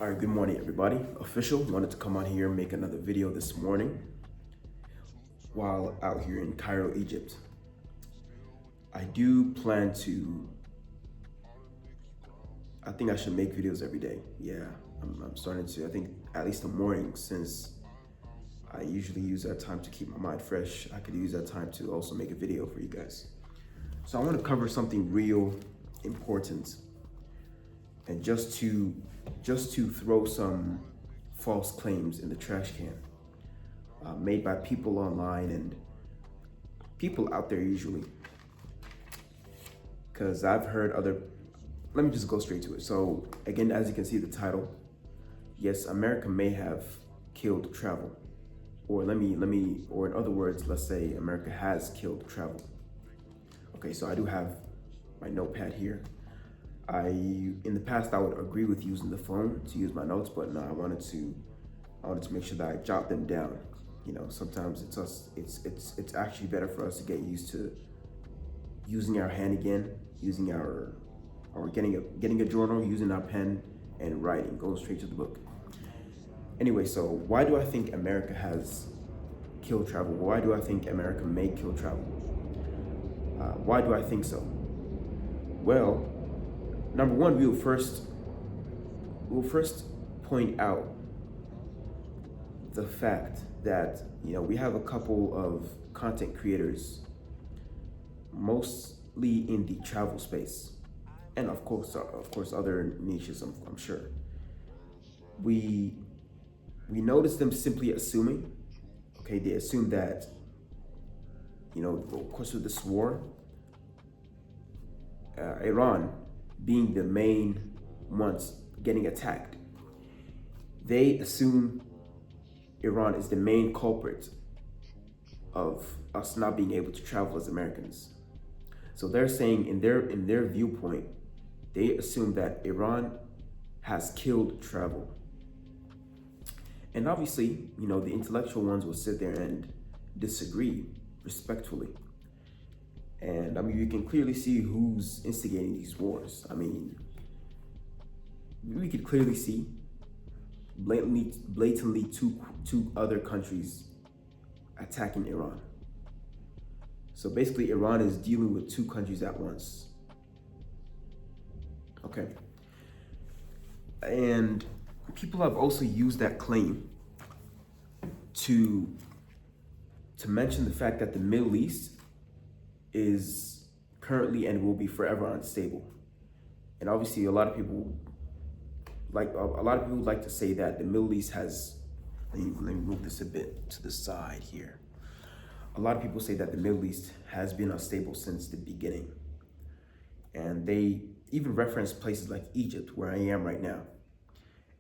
All right, good morning, everybody. Official wanted to come on here and make another video this morning while out here in Cairo, Egypt. I do plan to, I think I should make videos every day. Yeah, I'm starting to, I think at least the morning, since I usually use that time to keep my mind fresh, I could use that time to also make a video for you guys. So I want to cover something real important, and just to throw some false claims in the trash can made by people online and people out there usually, because I've heard other. Let me just go straight to it. So again, as you can see the title, yes, America may have killed travel, or or in other words, let's say America has killed travel. Okay, so I do have my notepad here. In the past I would agree with using the phone to use my notes, but no, I wanted to make sure that I jot them down. You know, sometimes it's actually better for us to get used to using our hand again, using or getting a journal, using our pen and writing, going straight to the book. Anyway, so why do I think America has killed travel? Why do I think America may kill travel? Why do I think so? Well, number one, we'll first point out the fact that we have a couple of content creators, mostly in the travel space, and of course other niches. I'm sure we notice them simply assuming. Okay, they assume that of course with this war, Iran being the main ones getting attacked, they assume Iran is the main culprit of us not being able to travel as Americans. So they're saying in their viewpoint, they assume that Iran has killed travel. And obviously, the intellectual ones will sit there and disagree respectfully. And I mean, you can clearly see who's instigating these wars. I mean, we could clearly see blatantly two other countries attacking Iran. So basically, Iran is dealing with two countries at once. Okay. And people have also used that claim to mention the fact that the Middle East is currently and will be forever unstable. And obviously a lot of people like to say that the Middle East has, let me move this a bit to the side here. A lot of people say that the Middle East has been unstable since the beginning. And they even reference places like Egypt, where I am right now.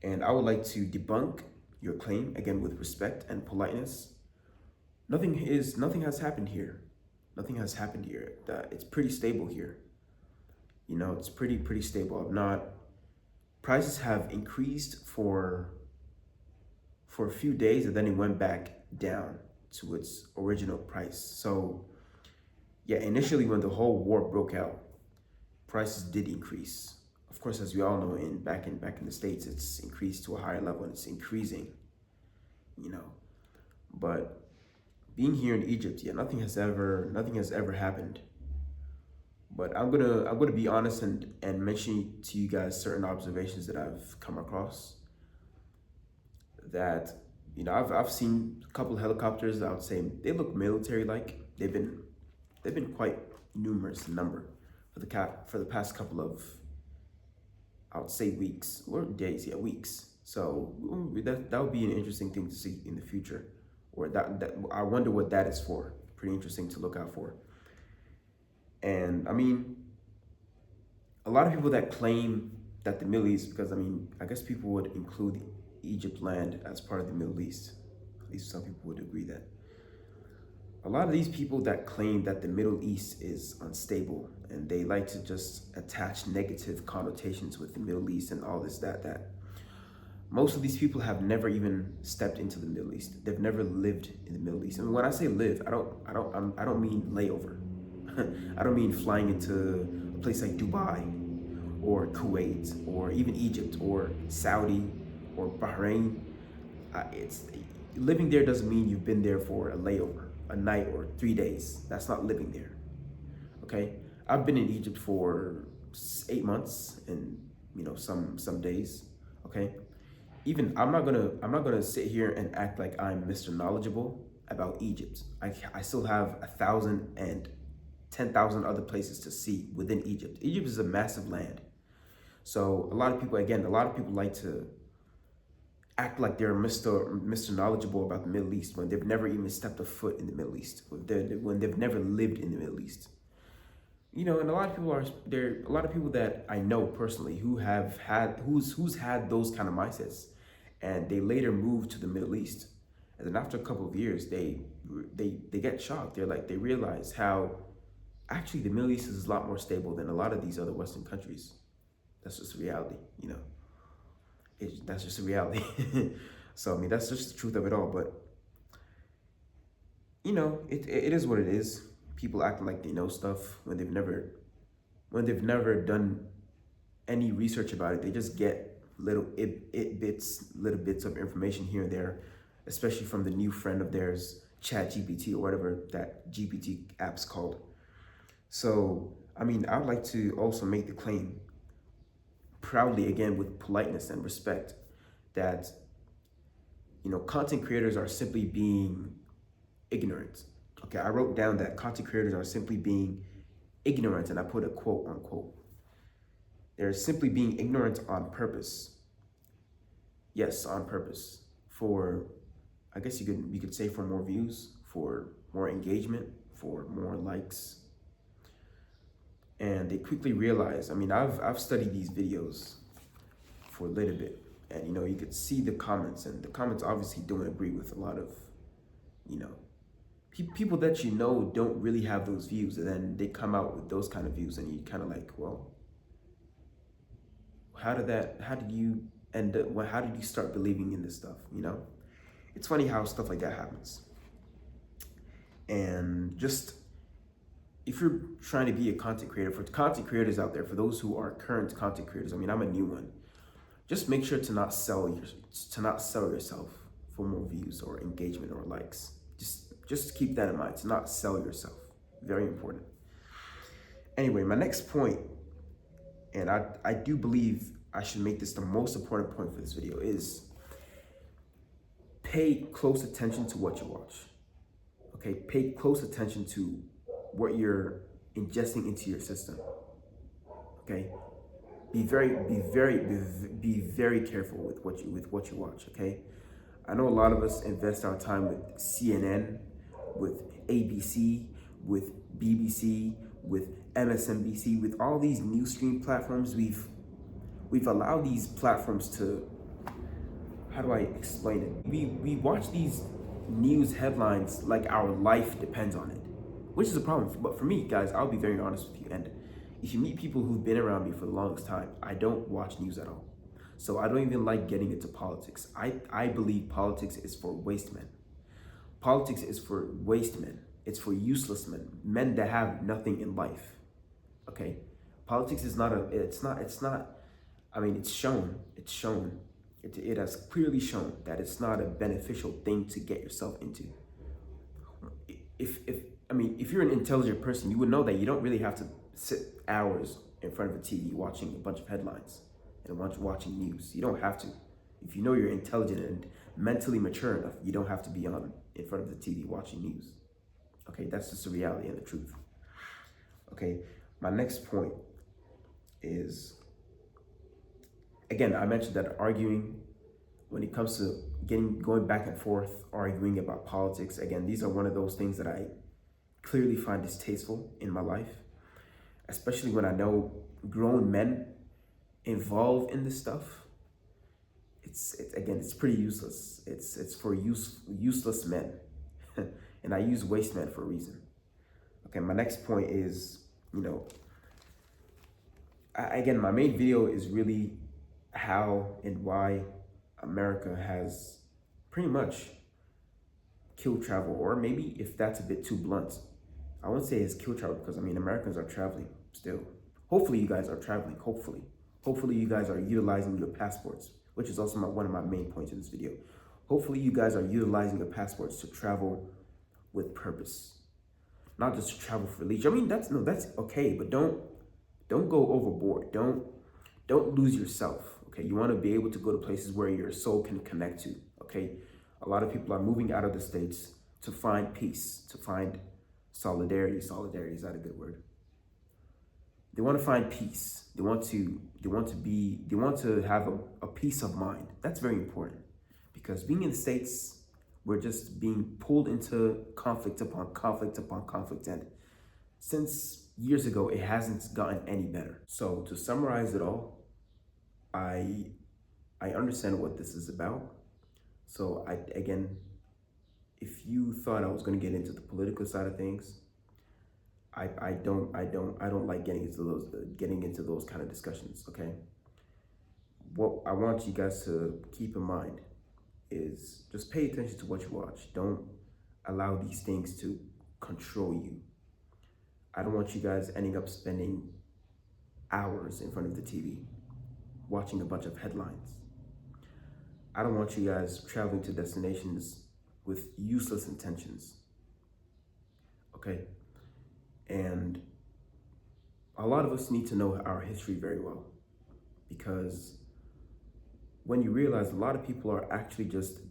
And I would like to debunk your claim, again, with respect and politeness. Nothing has happened here. Nothing has happened here. It's pretty stable here. It's pretty stable. Prices have increased for a few days, and then it went back down to its original price. So yeah, initially when the whole war broke out, prices did increase. Of course, as we all know, back in the States, it's increased to a higher level and it's increasing, But being here in Egypt, yeah, nothing has ever happened. But I'm gonna be honest and mention to you guys certain observations that I've come across. That I've seen a couple of helicopters. I would say they look military-like. They've been quite numerous in number for the past couple of, I would say, weeks or days. Yeah, weeks. So that would be an interesting thing to see in the future, or that I wonder what that is for. Pretty interesting to look out for. And I mean, a lot of people that claim that the Middle East, because I guess people would include Egypt land as part of the Middle East. At least some people would agree that. A lot of these people that claim that the Middle East is unstable, and they like to just attach negative connotations with the Middle East and all this, that. Most of these people have never even stepped into the Middle East. They've never lived in the Middle East. And when I say live, I don't mean layover. I don't mean flying into a place like Dubai or Kuwait or even Egypt or Saudi or Bahrain, it's living there doesn't mean you've been there for a layover, a night or 3 days. That's not living there. Okay, I've been in Egypt for 8 months and some days. Okay, even I'm not gonna sit here and act like I'm Mr. Knowledgeable about Egypt. I still have 1,010,000 other places to see within Egypt. Egypt is a massive land. So a lot of people like to act like they're Mr. Knowledgeable about the Middle East when they've never even stepped a foot in the Middle East, when they've never lived in the Middle East. And a lot of people a lot of people that I know personally who have had who's had those kind of mindsets, and they later moved to the Middle East, and then after a couple of years they get shocked. They realize how actually the Middle East is a lot more stable than a lot of these other Western countries. That's just reality. That's just a reality. So I mean, that's just the truth of it all. But it is what it is. People acting like they know stuff when they've never done any research about it. They just get little bits of information here and there, especially from the new friend of theirs, ChatGPT, or whatever that GPT app's called. So I mean, I would like to also make the claim proudly, again, with politeness and respect, that content creators are simply being ignorant. Okay, I wrote down that content creators are simply being ignorant, and I put a quote unquote. They're simply being ignorant on purpose. Yes, on purpose. For, I guess you could say, for more views, for more engagement, for more likes. And they quickly realize, I mean, I've studied these videos for a little bit, and you could see the comments, and the comments obviously don't agree with a lot of people that don't really have those views, and then they come out with those kind of views, and you kind of like, well, how did you start believing in this stuff? It's funny how stuff like that happens. And just, if you're trying to be a content creator, for content creators out there, for those who are current content creators, I mean, I'm a new one, just make sure to not sell yourself for more views or engagement or likes. Just keep that in mind, to not sell yourself. Very important. Anyway, my next point, and I do believe I should make this the most important point for this video, is pay close attention to what you watch. Okay, pay close attention to what you're ingesting into your system. Okay, be very careful with what you watch. Okay, I know a lot of us invest our time with CNN, with ABC, with BBC, with MSNBC, with all these news stream platforms. We've allowed these platforms to, how do I explain it? We watch these news headlines like our life depends on it, which is a problem. But for me, guys, I'll be very honest with you. And if you meet people who've been around me for the longest time, I don't watch news at all. So I don't even like getting into politics. I believe politics is for waste men. Politics is for waste men. It's for useless men that have nothing in life. Okay? Politics is not I mean, it's shown. It has clearly shown that it's not a beneficial thing to get yourself into. If you're an intelligent person, you would know that you don't really have to sit hours in front of a TV watching a bunch of headlines and watching news. You don't have to. If you know you're intelligent and mentally mature enough, you don't have to be in front of the TV watching news. Okay, that's just the reality and the truth. Okay, my next point is, again, I mentioned that arguing, when it comes to going back and forth, arguing about politics, again, these are one of those things that I clearly find distasteful in my life, especially when I know grown men involved in this stuff. It's pretty useless. It's for useless men. And I use waste men for a reason. Okay, my next point is, again, my main video is really how and why America has pretty much killed travel, or maybe if that's a bit too blunt, I won't say it's killed travel, because Americans are traveling still. Hopefully you guys are traveling, hopefully you guys are utilizing your passports which is also one of my main points in this video. Hopefully you guys are utilizing your passports to travel with purpose, not just to travel for leisure. I mean, that's okay, but don't go overboard. Don't lose yourself. Okay, you want to be able to go to places where your soul can connect to. Okay, a lot of people are moving out of the States to find peace, to find solidarity. Solidarity, is that a good word? They want to find peace. They want to have a peace of mind. That's very important, because being in the States, we're just being pulled into conflict upon conflict upon conflict, and since years ago, it hasn't gotten any better. So to summarize it all, I understand what this is about. So again, if you thought I was going to get into the political side of things, I don't like getting into those kind of discussions. Okay. What I want you guys to keep in mind is just pay attention to what you watch. Don't allow these things to control you. I don't want you guys ending up spending hours in front of the TV watching a bunch of headlines. I don't want you guys traveling to destinations with useless intentions. Okay? And a lot of us need to know our history very well, because when you realize a lot of people are actually just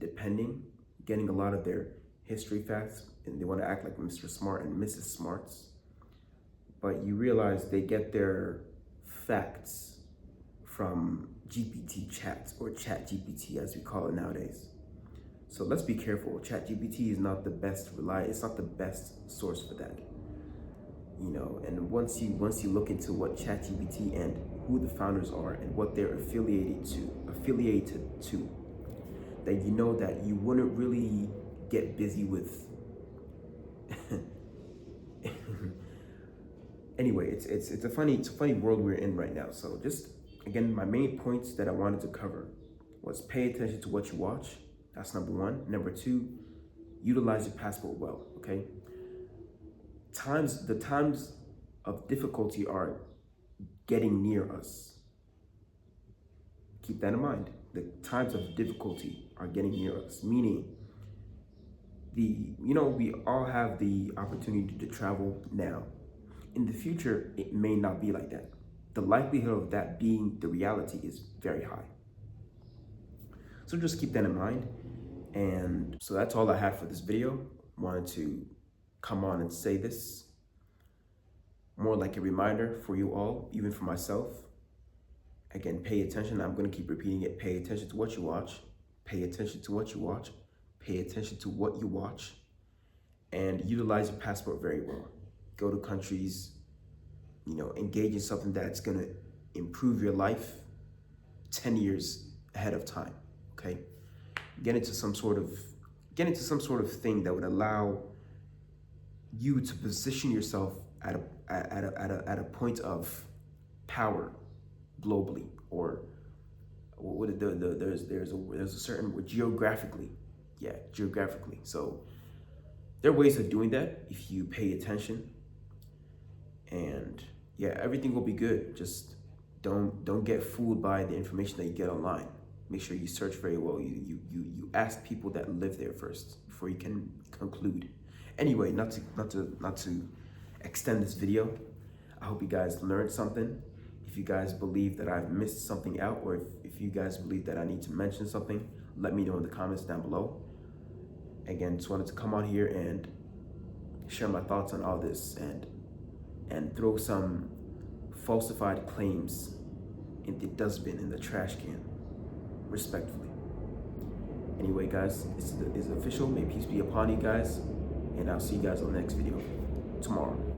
getting a lot of their history facts, and they want to act like Mr. Smart and Mrs. Smarts, but you realize they get their facts from GPT chats, or Chat GPT as we call it nowadays. So let's be careful. Chat GPT is not the best it's not the best source for that. You know, and once you look into what Chat GPT and who the founders are and what they're affiliated to, then you know that you wouldn't really get busy with anyway, it's a funny world we're in right now. So just again, my main points that I wanted to cover was pay attention to what you watch. That's number one. Number two, utilize your passport well. Okay. The times of difficulty are getting near us. Keep that in mind. The times of difficulty are getting near us, meaning we all have the opportunity to travel now. In the future, it may not be like that. The likelihood of that being the reality is very high. So just keep that in mind. And so that's all I had for this video. Wanted to come on and say this more like a reminder for you all, even for myself. Again, pay attention. I'm going to keep repeating it. Pay attention to what you watch. Pay attention to what you watch. Pay attention to what you watch, and utilize your passport very well. Go to countries, engage in something that's going to improve your life 10 years ahead of time. Okay. Get into some sort of thing that would allow you to position yourself at a point of power globally, or there's a certain word, geographically. So there are ways of doing that if you pay attention, and everything will be good. Just don't get fooled by the information that you get online. Make sure you search very well. You ask people that live there first before you can conclude. Anyway, not to extend this video, I hope you guys learned something. If you guys believe that I've missed something out, or if you guys believe that I need to mention something, let me know in the comments down below. Again, just wanted to come on here and share my thoughts on all this, and throw some falsified claims in the dustbin, in the trash can, respectfully. Anyway, guys, this is official. May peace be upon you guys, and I'll see you guys on the next video tomorrow.